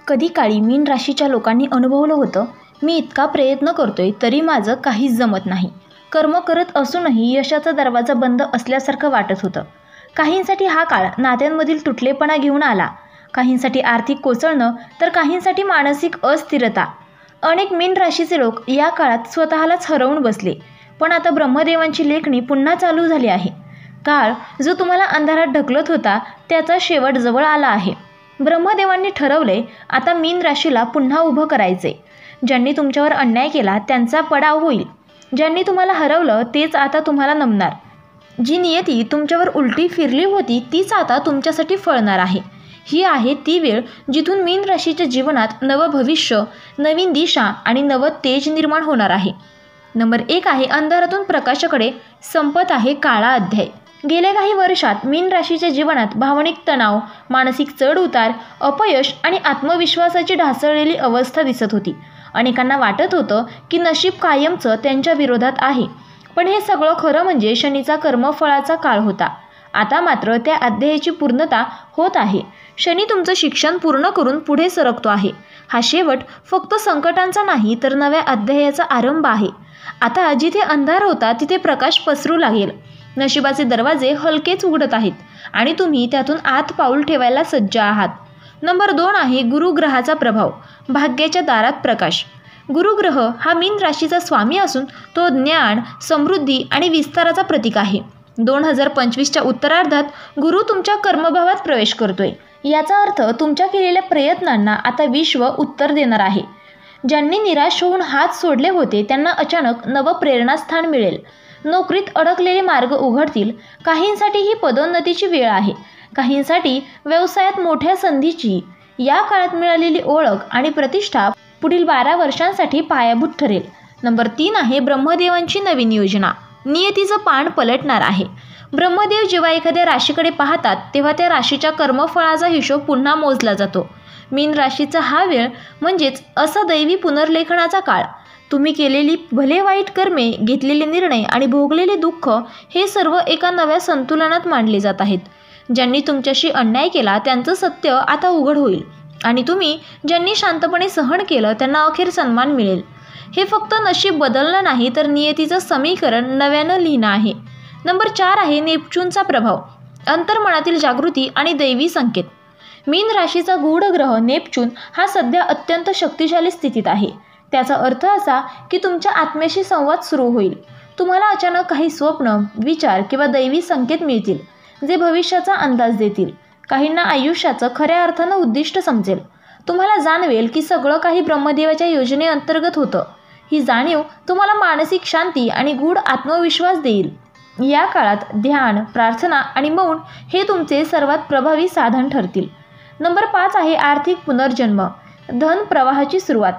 कधी काळी मीन राशीच्या लोकांनी अनुभवलं होतं, मी इतका प्रयत्न करतोय तरी माझं काहीच जमत नाही. कर्म करत असूनही यशाचा दरवाजा बंद असल्यासारखं वाटत होतं. काहींसाठी हा काळ नात्यांमधील तुटलेपणा घेऊन आला, काहींसाठी आर्थिक कोसळणं, तर काहींसाठी मानसिक अस्थिरता. अनेक मीन राशीचे लोक या काळात स्वतःलाच हरवून बसले. पण आता ब्रह्मदेवांची लेखणी पुन्हा चालू झाली आहे. काळ जो तुम्हाला अंधारात ढकलत होता त्याचा शेवट जवळ आला आहे. ब्रह्मदेवांनी ठरवले आता मीन राशीला पुन्हा उभं करायचे. ज्यांनी तुमच्यावर अन्याय केला त्यांचा पडाव होईल. ज्यांनी तुम्हाला हरवलं तेच आता तुम्हाला नमणार. जी नियती तुमच्यावर उलटी फिरली होती तीच आता तुमच्यासाठी फळणार आहे. ही आहे ती वेळ जिथून मीन राशीच्या जीवनात नवं भविष्य, नवीन दिशा आणि नवं तेज निर्माण होणार आहे. नंबर 1 आहे अंधारातून प्रकाशाकडे संपत आहे काळा अध्याय. गेल्या काही वर्षात मीन राशीच्या जीवनात भावनिक तणाव, मानसिक चढ उतार, अपयश आणि आत्मविश्वासाची ढासळलेली अवस्था दिसत होती. अनेकांना वाटत होतं की नशीब कायमचं त्यांच्या विरोधात आहे. पण हे सगळं खरं म्हणजे शनीचा कर्मफळाचा काळ होता. आता मात्र त्या अध्यायाची पूर्णता होत आहे. शनी तुमचं शिक्षण पूर्ण करून पुढे सरकतो आहे. हा शेवट फक्त संकटांचा नाही तर नव्या अध्यायाचा आरंभ आहे. आता जिथे अंधार होता तिथे प्रकाश पसरू लागेल. नशिबाचे दरवाजे हलकेच उघडत आहेत आणि तुम्ही त्यातून आत पाऊल ठेवायला सज्ज आहात. नंबर 2 आहे गुरुग्रहाचा प्रभाव, भाग्याच्या दारात प्रकाश. गुरुग्रह हा मीन राशीचा स्वामी असून तो ज्ञान, समृद्धी आणि विस्ताराचा प्रतीक आहे. 2025च्या उत्तरार्धात गुरु तुमच्या कर्मभावात प्रवेश करतोय. याचा अर्थ तुमच्या केलेल्या प्रयत्नांना आता विश्व उत्तर देणार आहे. ज्यांनी निराश होऊन हात सोडले होते त्यांना अचानक नवं प्रेरणास्थान मिळेल. नोकरीत अडकलेले मार्ग उघडतील. काहींसाठी ही पदोन्नतीची वेळ आहे, काहींसाठी व्यवसायात मोठ्या संधीची. या काळात मिळालेली ओळख आणि प्रतिष्ठा पुढील 12 वर्षांसाठी पायाभूत ठरेल. नंबर 3 आहे ब्रह्मदेवांची नवीन योजना. नियतीचं पान पलटणार आहे. ब्रह्मदेव जेव्हा एखाद्या राशीकडे पाहतात तेव्हा त्या राशीच्या कर्मफळाचा हिशोब पुन्हा मोजला जातो. मीन राशीचा हा वेळ म्हणजेच असा दैवी पुनर्लेखनाचा काळ. तुम्ही केलेली भले वाईट कर्मे, घेतलेले निर्णय आणि भोगलेले दुःख हे सर्व एका नव्या संतुलनात मांडले जात आहेत. ज्यांनी तुमच्याशी अन्याय केला त्यांचं सत्य आता उघड होईल आणि तुम्ही ज्यांनी शांतपणे सहन केलं त्यांना अखेर सन्मान मिळेल. हे फक्त नशीब बदलणं नाही तर नियतीचं समीकरण नव्यानं लिहिणं आहे. नंबर 4 आहे नेपच्यूनचा प्रभाव, अंतर्मनातील जागृती आणि दैवी संकेत. मीन राशीचा गूढ ग्रह नेपच्यून हा सध्या अत्यंत शक्तिशाली स्थितीत आहे. त्याचा अर्थ असा की तुमच्या आत्म्याशी संवाद सुरू होईल. तुम्हाला अचानक काही स्वप्न, विचार किंवा दैवी संकेत मिळतील जे भविष्याचा अंदाज देतील. काहींना आयुष्याचं खऱ्या अर्थानं उद्दिष्ट समजेल. तुम्हाला जाणवेल की सगळं काही ब्रह्मदेवाच्या योजनेअंतर्गत होतं. ही जाणीव तुम्हाला मानसिक शांती आणि गूढ आत्मविश्वास देईल. या काळात ध्यान, प्रार्थना आणि मौन हे तुमचे सर्वात प्रभावी साधन ठरतील. नंबर 5 आहे आर्थिक पुनर्जन्म, धन प्रवाहाची सुरुवात.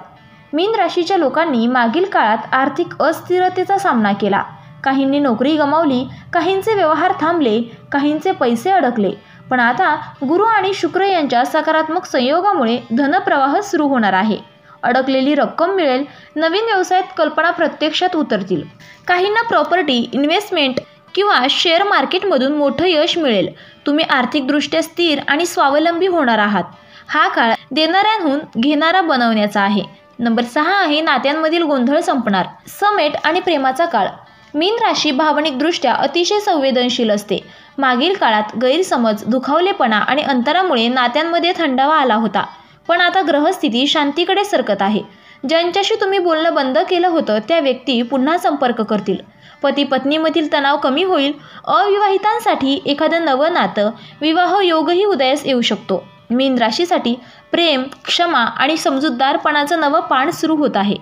मीन राशीच्या लोकांनी मागील काळात आर्थिक अस्थिरतेचा सामना केला. काहींनी नोकरी गमावली, काहींचे व्यवहार थांबले, काहींचे पैसे अडकले. पण आता गुरु आणि शुक्र यांच्या सकारात्मक संयोगामुळे धनप्रवाह सुरू होणार आहे. अडकलेली रक्कम मिळेल. नवीन व्यवसायात कल्पना प्रत्यक्षात उतरतील. काहींना प्रॉपर्टी, इन्व्हेस्टमेंट किंवा शेअर मार्केटमधून मोठं यश मिळेल. तुम्ही आर्थिकदृष्ट्या स्थिर आणि स्वावलंबी होणार आहात. हा काळ देणाऱ्यांहून घेणारा बनवण्याचा आहे. नंबर 6 आहे नात्यांमधील गोंधळ संपणार, समेट आणि प्रेमाचा काळ. मीन राशी भावनिकदृष्ट्या अतिशय संवेदनशील असते. मागील काळात गैरसमज, दुखावलेपणा आणि अंतरामुळे नात्यांमध्ये थंडावा आला होता. पण आता ग्रहस्थिती शांतीकडे सरकत आहे. ज्यांच्याशी तुम्ही बोलणं बंद केलं होतं त्या व्यक्ती पुन्हा संपर्क करतील. पती पत्नीमधील तणाव कमी होईल. अविवाहितांसाठी एखादं नवं नातं, विवाह योगही उदयास येऊ शकतो. मीन राशीसाठी प्रेम, क्षमा आणि समजूतदारपणाचं नवं पान सुरू होत आहे.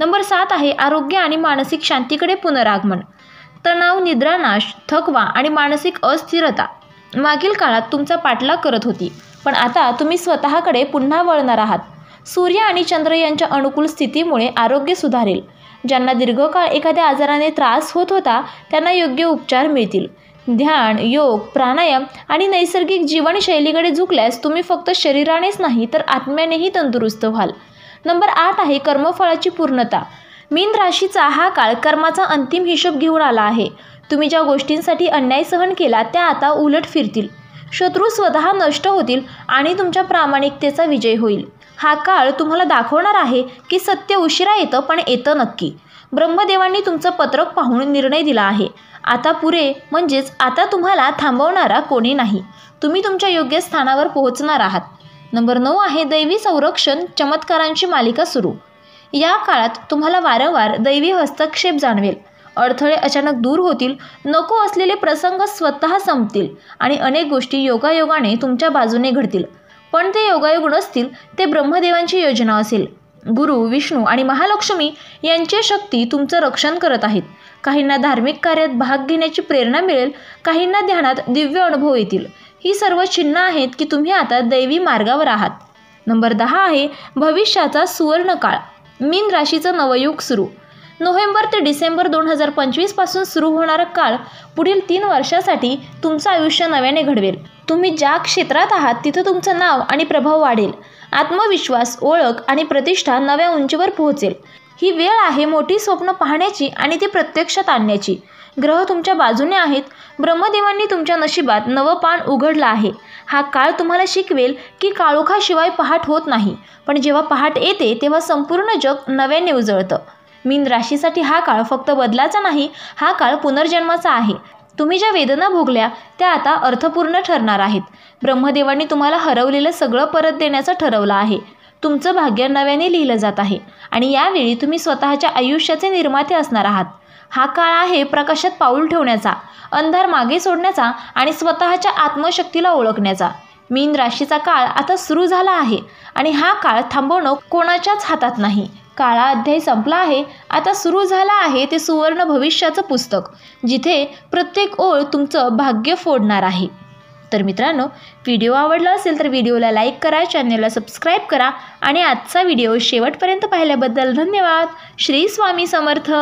नंबर 7 आहे आरोग्य आणि मानसिक शांतीकडे पुनरागमन. तणाव, निद्रानाश, थकवा आणि मानसिक अस्थिरता मागील काळात तुमचा पाठलाग करत होती. पण आता तुम्ही स्वतःकडे पुन्हा वळणार आहात. सूर्य आणि चंद्र यांच्या अनुकूल स्थितीमुळे आरोग्य सुधारेल. ज्यांना दीर्घकाळ एखाद्या आजाराने त्रास होत होता त्यांना योग्य उपचार मिळतील. ध्यान, योग, प्राणायाम आणि नैसर्गिक जीवनशैलीकडे झुकल्यास तुम्ही फक्त शरीरानेच नाही तर आत्म्यानेही तंदुरुस्त व्हाल. नंबर 8 आहे कर्मफळाची पूर्णता. मीन राशीचा हा काळ कर्माचा अंतिम हिशोब घेऊन आला आहे. तुम्ही ज्या गोष्टींसाठी अन्याय सहन केला त्या आता उलट फिरतील. शत्रू स्वतः नष्ट होतील आणि तुमच्या प्रामाणिकतेचा विजय होईल. हा काळ तुम्हाला दाखवणार आहे की सत्य उशिरा येतं पण येतं नक्की. ब्रह्मदेवांनी तुमचं पत्रक पाहून निर्णय दिला आहे. आता पुरे म्हणजेच आता तुम्हाला थांबवणारा कोणी नाही. तुम्ही तुमच्या योग्य स्थानावर पोहोचणार आहात. नंबर 9 आहे दैवी संरक्षण चमत्कारांची मालिका सुरू. या काळात तुम्हाला वारंवार दैवी हस्तक्षेप जाणवेल. अडथळे अचानक दूर होतील, नको असलेले प्रसंग स्वतः संपतील आणि अनेक गोष्टी योगायोगाने तुमच्या बाजूने घडतील. पण ते योगायोग नसतील, ते ब्रह्मदेवांची योजना असेल. गुरु, विष्णू आणि महालक्ष्मी यांची शक्ती तुमचं रक्षण करत आहेत. काहींना धार्मिक कार्यात भाग घेण्याची प्रेरणा मिळेल, काहींना ध्यानात दिव्य अनुभव येतील. ही सर्व चिन्ह आहेत की तुम्ही आता दैवी मार्गावर आहात. नंबर 10 आहे भविष्याचा सुवर्णकाळ. मीन राशीचं नवयुग सुरू. नोव्हेंबर ते डिसेंबर 2025 पासून सुरू होणारा काळ पुढील 3 वर्षासाठी तुमचं आयुष्य नव्याने घडवेल. तुम्ही ज्या क्षेत्रात आहात तिथं तुमचं नाव आणि प्रभाव वाढेल. आत्मविश्वास, ओळख आणि प्रतिष्ठा नव्या उंचीवर पोहोचेल. ही वेळ आहे मोठी स्वप्न पाहण्याची आणि ती प्रत्यक्षात आणण्याची. ग्रह तुमच्या बाजूने आहेत. ब्रह्मदेवांनी तुमच्या नशिबात नवं पान उघडलं आहे. हा काळ तुम्हाला शिकवेल की काळोखाशिवाय पहाट होत नाही, पण जेव्हा पहाट येते तेव्हा संपूर्ण जग नव्याने उजळतं. मीन राशीसाठी हा काळ फक्त बदलाचा नाही, हा काळ पुनर्जन्माचा आहे. तुम्ही ज्या वेदना भोगल्या त्या आता अर्थपूर्ण ठरणार आहेत. ब्रह्मदेवांनी तुम्हाला हरवलेलं सगळं परत देण्याचं ठरवलं आहे. तुमचं भाग्य नव्याने लिहिलं जात आहे आणि यावेळी तुम्ही स्वतःच्या आयुष्याचे निर्माते असणार आहात. हा काळ आहे प्रकाशात पाऊल ठेवण्याचा, अंधार मागे सोडण्याचा आणि स्वतःच्या आत्मशक्तीला ओळखण्याचा. मीन राशीचा काळ आता सुरू झाला आहे आणि हा काळ थांबवणं कोणाच्याच हातात नाही. काळा अध्याय संपला आहे. आता सुरू झाला आहे ते सुवर्ण भविष्याचं पुस्तक, जिथे प्रत्येक ओळ तुमचं भाग्य फोडणार आहे. तर मित्रांनो, व्हिडिओ आवडला असेल तर व्हिडिओला लाईक करा, चॅनलला सबस्क्राईब करा आणि आजचा व्हिडिओ शेवटपर्यंत पाहिल्याबद्दल धन्यवाद. श्री स्वामी समर्थ.